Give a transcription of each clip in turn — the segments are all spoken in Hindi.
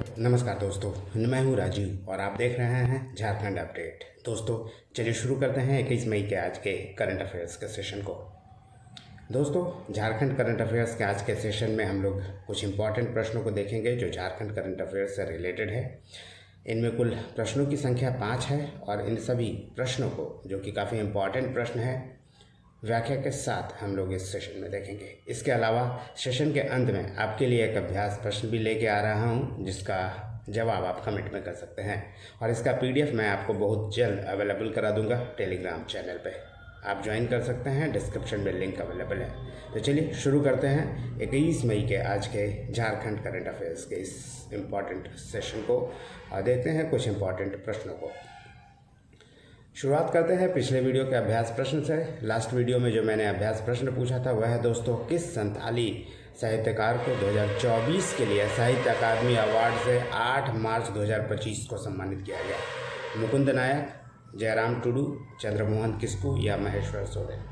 नमस्कार दोस्तों, मैं हूं राजीव और आप देख रहे हैं झारखंड अपडेट। दोस्तों चलिए शुरू करते हैं 21 मई के आज के करंट अफेयर्स के सेशन को। दोस्तों झारखंड करंट अफेयर्स के आज के सेशन में हम लोग कुछ इंपॉर्टेंट प्रश्नों को देखेंगे जो झारखंड करंट अफेयर्स से रिलेटेड है। इनमें कुल प्रश्नों की संख्या 5 है और इन सभी प्रश्नों को, जो कि काफ़ी इंपॉर्टेंट प्रश्न है, व्याख्या के साथ हम लोग इस सेशन में देखेंगे। इसके अलावा सेशन के अंत में आपके लिए एक अभ्यास प्रश्न भी लेके आ रहा हूं, जिसका जवाब आप कमेंट में कर सकते हैं और इसका पीडीएफ मैं आपको बहुत जल्द अवेलेबल करा दूंगा टेलीग्राम चैनल पे। आप ज्वाइन कर सकते हैं, डिस्क्रिप्शन में लिंक अवेलेबल है। तो चलिए शुरू करते हैं 21 मई के आज के झारखंड करंट अफेयर्स के इस इम्पॉर्टेंट सेशन को और देखते हैं कुछ इम्पॉर्टेंट प्रश्नों को। शुरुआत करते हैं पिछले वीडियो के अभ्यास प्रश्न से। लास्ट वीडियो में जो मैंने अभ्यास प्रश्न पूछा था वह है दोस्तों, किस संथाली साहित्यकार को 2024 के लिए साहित्य अकादमी अवार्ड से 8 मार्च 2025 को सम्मानित किया गया? मुकुंद नायक, जयराम टुडू, चंद्रमोहन किस्कू या महेश्वर सोरेन?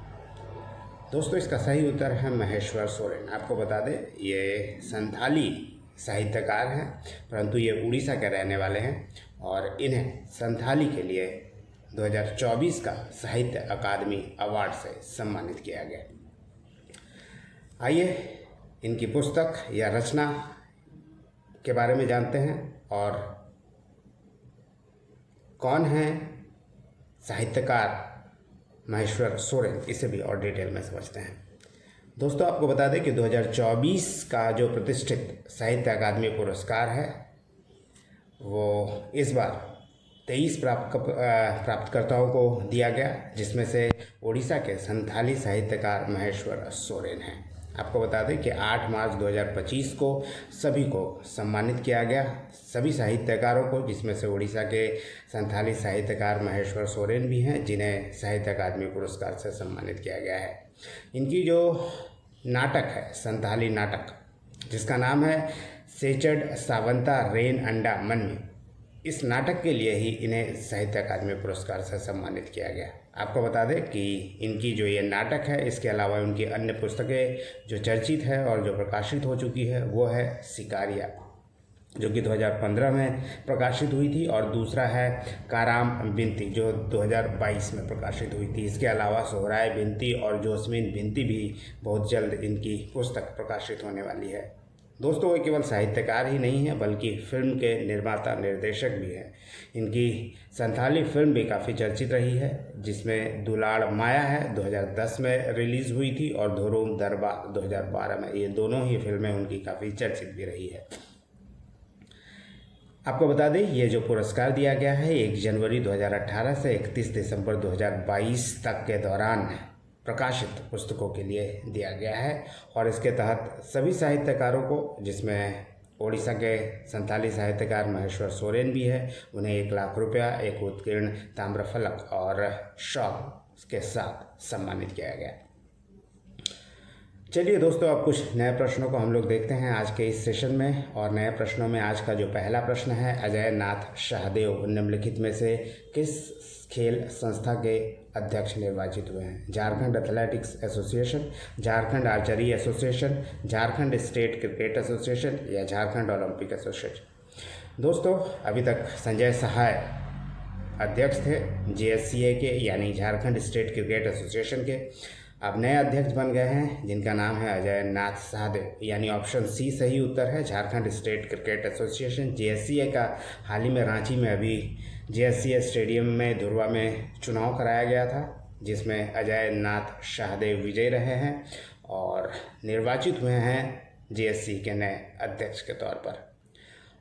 दोस्तों इसका सही उत्तर है महेश्वर सोरेन। आपको बता दें ये संथाली साहित्यकार हैं, परंतु ये उड़ीसा के रहने वाले हैं और इन्हें संथाली के लिए 2024 का साहित्य अकादमी अवार्ड से सम्मानित किया गया। आइए इनकी पुस्तक या रचना के बारे में जानते हैं और कौन है साहित्यकार महेश्वर सोरेन, इसे भी और डिटेल में समझते हैं। दोस्तों आपको बता दें कि 2024 का जो प्रतिष्ठित साहित्य अकादमी पुरस्कार है वो इस बार 23 प्राप्तकर्ताओं को दिया गया, जिसमें से ओडिशा के संथाली साहित्यकार महेश्वर सोरेन हैं। आपको बता दें कि 8 मार्च 2025 को सभी को सम्मानित किया गया, सभी साहित्यकारों को, जिसमें से ओडिशा के संथाली साहित्यकार महेश्वर सोरेन भी हैं, जिन्हें साहित्य अकादमी पुरस्कार से सम्मानित किया गया है। इनकी जो नाटक है, संथाली नाटक, जिसका नाम है सेचड सावंता रेन अंडा मन, इस नाटक के लिए ही इन्हें साहित्य अकादमी पुरस्कार से सम्मानित किया गया। आपको बता दें कि इनकी जो ये नाटक है, इसके अलावा उनकी अन्य पुस्तकें जो चर्चित है और जो प्रकाशित हो चुकी है वो है शिकारिया, जो कि 2015 में प्रकाशित हुई थी, और दूसरा है काराम बिनती, जो 2022 में प्रकाशित हुई थी। इसके अलावा सोहराय बिनती और जोस्मीन बिनती भी बहुत जल्द इनकी पुस्तक प्रकाशित होने वाली है। दोस्तों ये केवल साहित्यकार ही नहीं है बल्कि फिल्म के निर्माता निर्देशक भी हैं। इनकी संथाली फिल्म भी काफ़ी चर्चित रही है, जिसमें दुलाड़ माया है 2010 में रिलीज़ हुई थी और धोरूम दरबार 2012 में। ये दोनों ही फिल्में उनकी काफ़ी चर्चित भी रही है। आपको बता दें ये जो पुरस्कार दिया गया है 1 जनवरी 2018 से 31 दिसंबर 2022 तक के दौरान प्रकाशित पुस्तकों के लिए दिया गया है और इसके तहत सभी साहित्यकारों को, जिसमें ओडिशा के संथाली साहित्यकार महेश्वर सोरेन भी है, उन्हें 1 लाख रुपया, एक उत्कीर्ण ताम्रफलक और शॉल के साथ सम्मानित किया गया। चलिए दोस्तों अब कुछ नए प्रश्नों को हम लोग देखते हैं आज के इस सेशन में। और नए प्रश्नों में आज का जो पहला प्रश्न है, अजय नाथ शाहदेव निम्नलिखित में से किस खेल संस्था के अध्यक्ष निर्वाचित हुए हैं? Jharkhand athletics association, Jharkhand archery association, Jharkhand state cricket association या झारखंड ओलंपिक एसोसिएशन? दोस्तों अभी तक संजय सहाय अध्यक्ष थे JSCA के, यानी झारखंड स्टेट क्रिकेट एसोसिएशन के। अब नए अध्यक्ष बन गए हैं जिनका नाम है अजय नाथ शाहदेव, यानी ऑप्शन सी सही उत्तर है, Jharkhand state cricket association. JSCA का हाल ही में रांची में अभी JSCA स्टेडियम में धुरवा में चुनाव कराया गया था, जिसमें अजय नाथ शाहदेव विजयी रहे हैं और निर्वाचित हुए हैं JSCA के नए अध्यक्ष के तौर पर।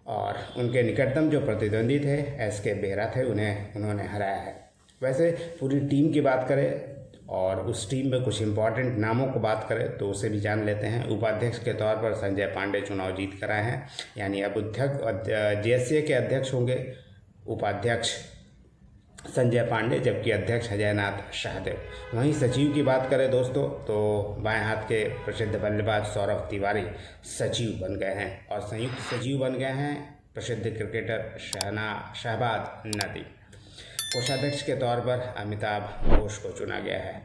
और उनके निकटतम जो प्रतिद्वंदी थे SK बेहरा थे, उन्होंने हराया है। वैसे पूरी टीम की बात करें और उस टीम में कुछ इम्पॉर्टेंट नामों को बात करें तो उसे भी जान लेते हैं। उपाध्यक्ष के तौर पर संजय पांडे चुनाव जीत कर आए हैं, यानी अब JSCA के अध्यक्ष होंगे उपाध्यक्ष संजय पांडे, जबकि अध्यक्ष अजय नाथ शाहदेव। वहीं सचिव की बात करें दोस्तों तो बाएं हाथ के प्रसिद्ध बल्लेबाज सौरभ तिवारी सचिव बन गए हैं और संयुक्त सचिव बन गए हैं प्रसिद्ध क्रिकेटर शहबाज नदीम। कोषाध्यक्ष के तौर पर अमिताभ घोष को चुना गया है।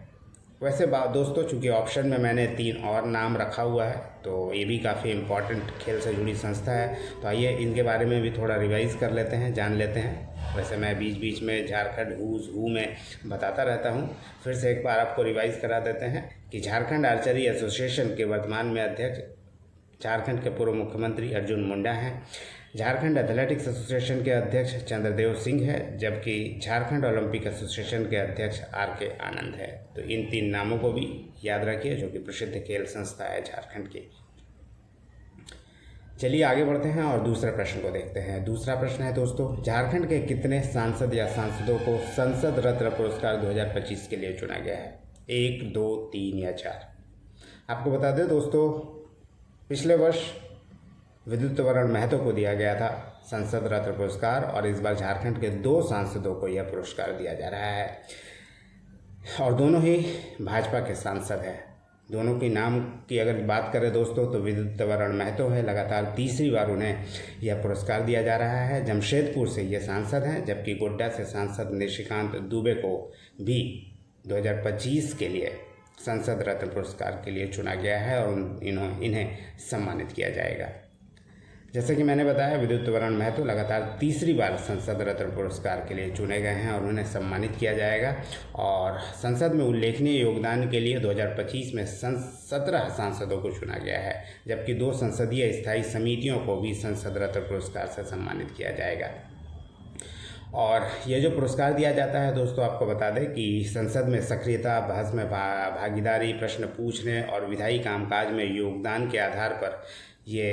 वैसे दोस्तों, चूँकि ऑप्शन में मैंने 3 और नाम रखा हुआ है, तो ये भी काफ़ी इम्पोर्टेंट खेल से जुड़ी संस्था है, तो आइए इनके बारे में भी थोड़ा रिवाइज़ कर लेते हैं, जान लेते हैं। वैसे मैं बीच बीच में झारखंड हूज़ हू में बताता रहता हूँ, फिर से एक बार आपको रिवाइज़ करा देते हैं कि झारखंड आर्चरी एसोसिएशन के वर्तमान में अध्यक्ष झारखंड के पूर्व मुख्यमंत्री अर्जुन मुंडा हैं। झारखंड एथलेटिक्स एसोसिएशन के अध्यक्ष चंद्रदेव सिंह है, जबकि झारखंड ओलंपिक एसोसिएशन के अध्यक्ष RK आनंद है। तो इन 3 नामों को भी याद रखिए, जो कि प्रसिद्ध खेल संस्था है झारखंड की। चलिए आगे बढ़ते हैं और दूसरे प्रश्न को देखते हैं। दूसरा प्रश्न है दोस्तों, झारखंड के कितने सांसद या सांसदों को संसद रत्न पुरस्कार 2025 के लिए चुना गया है? 1, 2, 3 या 4? आपको बता दें दोस्तों, पिछले वर्ष विद्युत वरण महतो को दिया गया था संसद रत्न पुरस्कार, और इस बार झारखंड के 2 सांसदों को यह पुरस्कार दिया जा रहा है, और दोनों ही भाजपा के सांसद हैं। दोनों के नाम की अगर बात करें दोस्तों, तो विद्युत वरण महतो है, लगातार तीसरी बार उन्हें यह पुरस्कार दिया जा रहा है। जमशेदपुर से ये सांसद हैं, जबकि गोड्डा से सांसद निशिकांत दुबे को भी 2025 के लिए संसद रत्न पुरस्कार के लिए चुना गया है, और इन्हें सम्मानित किया जाएगा। जैसे कि मैंने बताया, विद्युत वरण महतो लगातार तीसरी बार संसद रत्न पुरस्कार के लिए चुने गए हैं, और उन्हें सम्मानित किया जाएगा। और संसद में उल्लेखनीय योगदान के लिए 2025 में 17 सांसदों को चुना गया है, जबकि 2 संसदीय स्थायी समितियों को भी संसद रत्न पुरस्कार से सम्मानित किया जाएगा। और ये जो पुरस्कार दिया जाता है दोस्तों, आपको बता दें कि संसद में सक्रियता, बहस में भागीदारी, प्रश्न पूछने और विधायी कामकाज में योगदान के आधार पर ये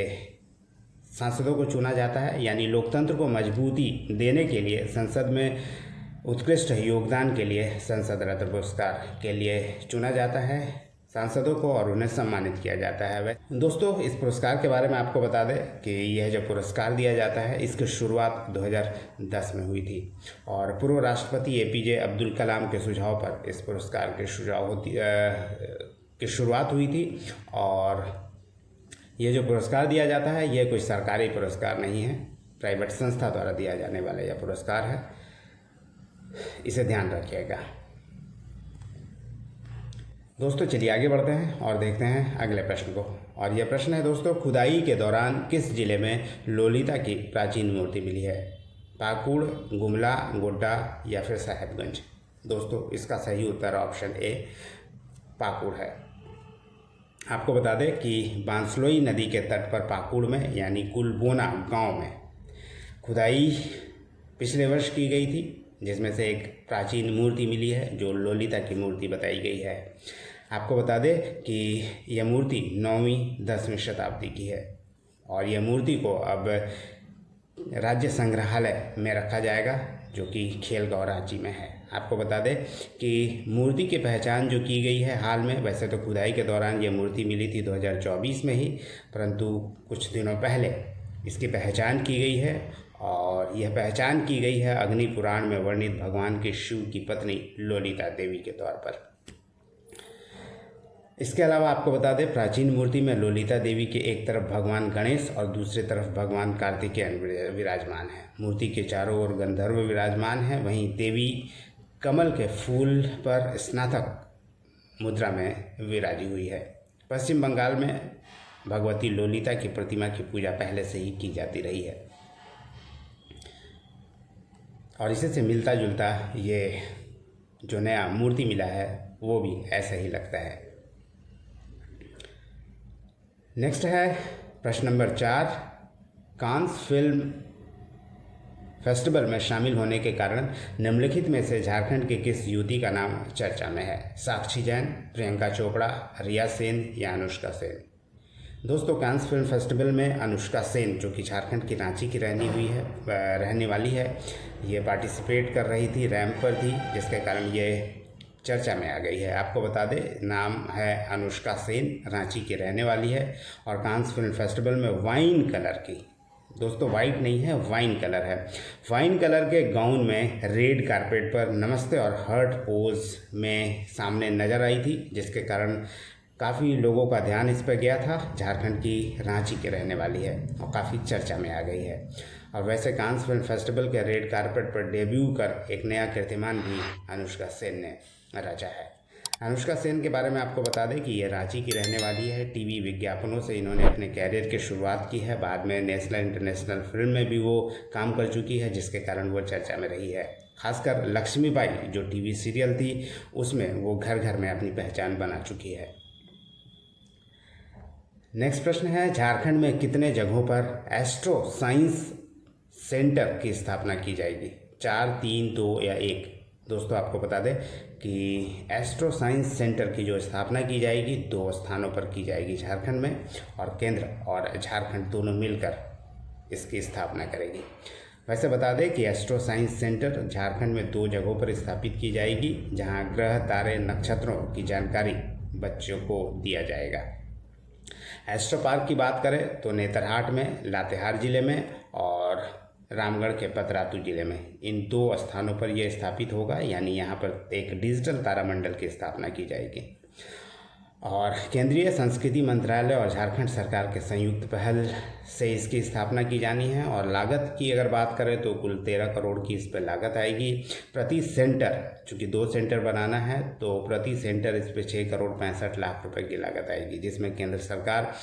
सांसदों को चुना जाता है। यानी लोकतंत्र को मजबूती देने के लिए, संसद में उत्कृष्ट योगदान के लिए संसद रत्न पुरस्कार के लिए चुना जाता है सांसदों को, और उन्हें सम्मानित किया जाता है। दोस्तों, इस पुरस्कार के बारे में आपको बता दें कि यह जो पुरस्कार दिया जाता है, इसकी शुरुआत 2010 में हुई थी, और पूर्व राष्ट्रपति APJ अब्दुल कलाम के सुझाव पर इस पुरस्कार की शुरुआत हुई थी। और ये जो पुरस्कार दिया जाता है, ये कोई सरकारी पुरस्कार नहीं है, प्राइवेट संस्था द्वारा दिया जाने वाला यह पुरस्कार है, इसे ध्यान रखिएगा। दोस्तों चलिए आगे बढ़ते हैं और देखते हैं अगले प्रश्न को। और यह प्रश्न है दोस्तों, खुदाई के दौरान किस जिले में लोलिता की प्राचीन मूर्ति मिली है? पाकुड़, गुमला, गोड्डा या फिर साहेबगंज? दोस्तों इसका सही उत्तर ऑप्शन A पाकुड़ है। आपको बता दें कि बांसलोई नदी के तट पर पाकुड़ में, यानी कुलबोना गांव में खुदाई पिछले वर्ष की गई थी, जिसमें से एक प्राचीन मूर्ति मिली है जो लोलिता की मूर्ति बताई गई है। आपको बता दें कि यह मूर्ति 9वीं 10वीं शताब्दी की है, और यह मूर्ति को अब राज्य संग्रहालय में रखा जाएगा, जो कि खेलगांव रांची में है। आपको बता दें कि मूर्ति की पहचान जो की गई है हाल में, वैसे तो खुदाई के दौरान ये मूर्ति मिली थी 2024 में ही, परंतु कुछ दिनों पहले इसकी पहचान की गई है, और यह पहचान की गई है अग्नि पुराण में वर्णित भगवान के शिव की पत्नी लोलिता देवी के तौर पर। इसके अलावा आपको बता दें, प्राचीन मूर्ति में लोलिता देवी के एक तरफ भगवान गणेश और दूसरी तरफ भगवान कार्तिकेय विराजमान है। मूर्ति के चारों ओर गंधर्व विराजमान है, वहीं देवी कमल के फूल पर स्नातक मुद्रा में विराजी हुई है। पश्चिम बंगाल में भगवती लोलिता की प्रतिमा की पूजा पहले से ही की जाती रही है, और इसी से मिलता जुलता ये जो नया मूर्ति मिला है वो भी ऐसा ही लगता है। नेक्स्ट है प्रश्न नंबर 4, कांस फिल्म फेस्टिवल में शामिल होने के कारण निम्नलिखित में से झारखंड के किस युवती का नाम चर्चा में है? साक्षी जैन, प्रियंका चोपड़ा, रिया सेन या अनुष्का सेन? दोस्तों कांस फिल्म फेस्टिवल में अनुष्का सेन, जो कि झारखंड की रांची की रहने वाली है, ये पार्टिसिपेट कर रही थी, रैंप पर थी, जिसके कारण ये चर्चा में आ गई है। आपको बता दें, नाम है अनुष्का सेन, रांची की रहने वाली है, और कांस फिल्म फेस्टिवल में वाइन कलर की, दोस्तों वाइट नहीं है, वाइन कलर है, वाइन कलर के गाउन में रेड कारपेट पर नमस्ते और हर्ट पोज में सामने नजर आई थी, जिसके कारण काफ़ी लोगों का ध्यान इस पर गया था। झारखंड की रांची के रहने वाली है और काफ़ी चर्चा में आ गई है। और वैसे कांस फिल्म फेस्टिवल के रेड कारपेट पर डेब्यू कर एक नया कीर्तिमान भी अनुष्का सेन ने रचा है। अनुष्का सेन के बारे में आपको बता दें कि ये रांची की रहने वाली है। टीवी विज्ञापनों से इन्होंने अपने कैरियर की शुरुआत की है। बाद में नेशनल इंटरनेशनल फिल्म में भी वो काम कर चुकी है, जिसके कारण वो चर्चा में रही है। खासकर लक्ष्मीबाई जो टीवी सीरियल थी उसमें वो घर घर में अपनी पहचान बना चुकी है। नेक्स्ट प्रश्न है, झारखंड में कितने जगहों पर एस्ट्रो साइंस सेंटर की स्थापना की जाएगी? 4, 3, 2 या 1? दोस्तों आपको बता दें कि एस्ट्रो साइंस सेंटर की जो स्थापना की जाएगी 2 स्थानों पर की जाएगी, झारखंड में, और केंद्र और झारखंड दोनों मिलकर इसकी स्थापना करेगी। वैसे बता दें कि एस्ट्रो साइंस सेंटर झारखंड में 2 जगहों पर स्थापित की जाएगी, जहां ग्रह, तारे, नक्षत्रों की जानकारी बच्चों को दिया जाएगा। एस्ट्रो पार्क की बात करें तो नेतरहाट में, लातेहार जिले में और रामगढ़ के पतरातू जिले में, इन 2 स्थानों पर यह स्थापित होगा। यानी यहाँ पर एक डिजिटल तारामंडल की स्थापना की जाएगी। और केंद्रीय संस्कृति मंत्रालय और झारखंड सरकार के संयुक्त पहल से इसकी स्थापना की जानी है। और लागत की अगर बात करें तो कुल 13 करोड़ की इस पर लागत आएगी। प्रति सेंटर, चूँकि 2 सेंटर बनाना है तो प्रति सेंटर इस पर 6 करोड़ 65 लाख रुपए की लागत आएगी, जिसमें केंद्र सरकार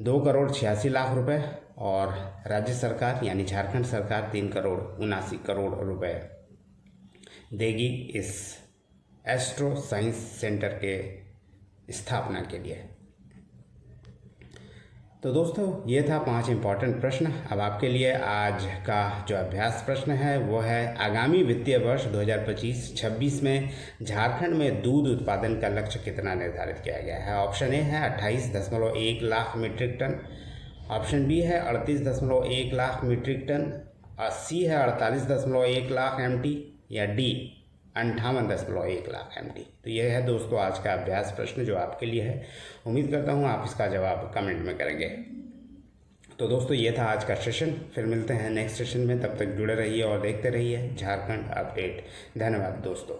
2 करोड़ 86 लाख रुपए और राज्य सरकार यानी झारखंड सरकार 3 करोड़ 79 करोड़ रुपए देगी इस एस्ट्रो साइंस सेंटर के स्थापना के लिए। तो दोस्तों ये था 5 इम्पॉर्टेंट प्रश्न। अब आपके लिए आज का जो अभ्यास प्रश्न है वो है, आगामी वित्तीय वर्ष 2025-26 में झारखंड में दूध उत्पादन का लक्ष्य कितना निर्धारित किया गया है? ऑप्शन ए है 28.1 lakh metric ton, option B है 38.1 लाख मीट्रिक टन, और सी है 48.1 लाख MT, या डी 58.1 लाख MT। तो यह है दोस्तों आज का अभ्यास प्रश्न जो आपके लिए है। उम्मीद करता हूँ आप इसका जवाब कमेंट में करेंगे। तो दोस्तों ये था आज का सेशन। फिर मिलते हैं नेक्स्ट सेशन में, तब तक जुड़े रहिए और देखते रहिए झारखंड अपडेट। धन्यवाद दोस्तों।